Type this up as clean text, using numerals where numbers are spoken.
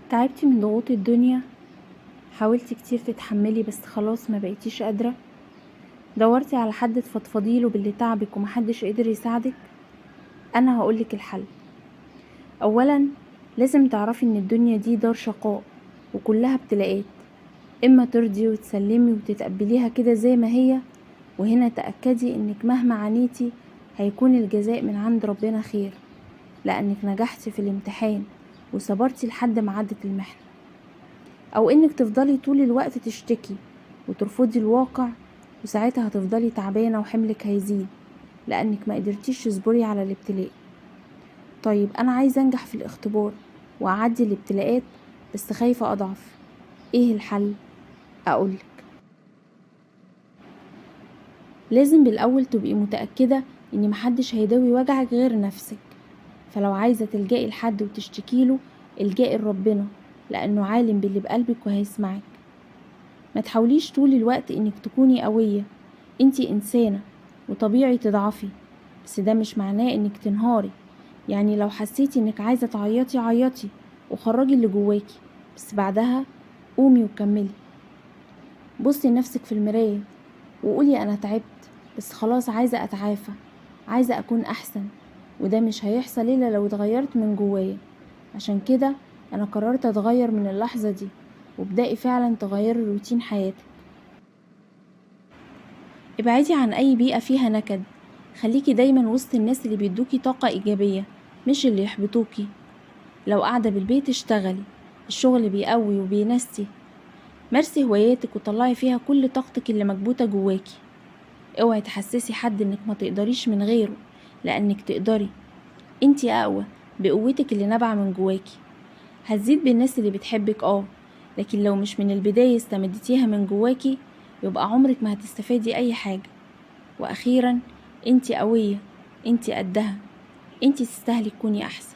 تعبتي من ضغوط الدنيا؟ حاولتي كتير تتحملي بس خلاص ما بقيتيش قادرة؟ دورتي على حد تفضفضيله باللي تعبك ومحدش قدر يساعدك؟ انا هقولك الحل. اولا لازم تعرفي ان الدنيا دي دار شقاء وكلها ابتلاءات، اما ترضي وتسلمي وتتقبليها كده زي ما هي، وهنا تأكدي انك مهما عانيتي هيكون الجزاء من عند ربنا خير، لانك نجحتي في الامتحان وصبرتي لحد ما عدت المحنة. او انك تفضلي طول الوقت تشتكي وترفضي الواقع، وساعتها هتفضلي تعبانة وحملك هيزيد لانك ما قدرتيش تصبري على الابتلاء. طيب انا عايزة انجح في الاختبار واعدي الابتلاءات بس خايفة اضعف، ايه الحل؟ اقولك، لازم بالاول تبقي متأكدة ان محدش هيداوي وجعك غير نفسك. فلو عايزة تلجئي لحد وتشتكيله، الجئي لربنا لانه عالم باللي بقلبك وهيسمعك. ما تحاوليش طول الوقت انك تكوني قوية، انتي انسانة وطبيعي تضعفي، بس ده مش معناه انك تنهاري. يعني لو حسيتي انك عايزة تعيطي عيطي وخرجي اللي جواكي، بس بعدها قومي وكملي. بصي لنفسك في المراية وقولي انا تعبت بس خلاص عايزة اتعافى، عايزة اكون احسن، وده مش هيحصل الا لو اتغيرت من جوايا. عشان كده انا قررت اتغير من اللحظة دي، وابدأي فعلا تغيري روتين حياتك. ابعدي عن اي بيئة فيها نكد، خليكي دايما وسط الناس اللي بيدوكي طاقة ايجابية مش اللي يحبطوكي. لو قاعدة بالبيت اشتغلي، الشغل بيقوي وبينسي. مارسي هواياتك وطلعي فيها كل طاقتك اللي مكبوتة جواكي. اوعي تحسسي حد انك ما تقدريش من غيره، لانك تقدري. انتي اقوى بقوتك اللي نابعة من جواكي. هتزيد بالناس اللي بتحبك لكن لو مش من البداية استمدتيها من جواكي يبقى عمرك ما هتستفادي اي حاجة. واخيرا، انتي قوية، انتي قدها، انتي تستاهلي تكوني احسن.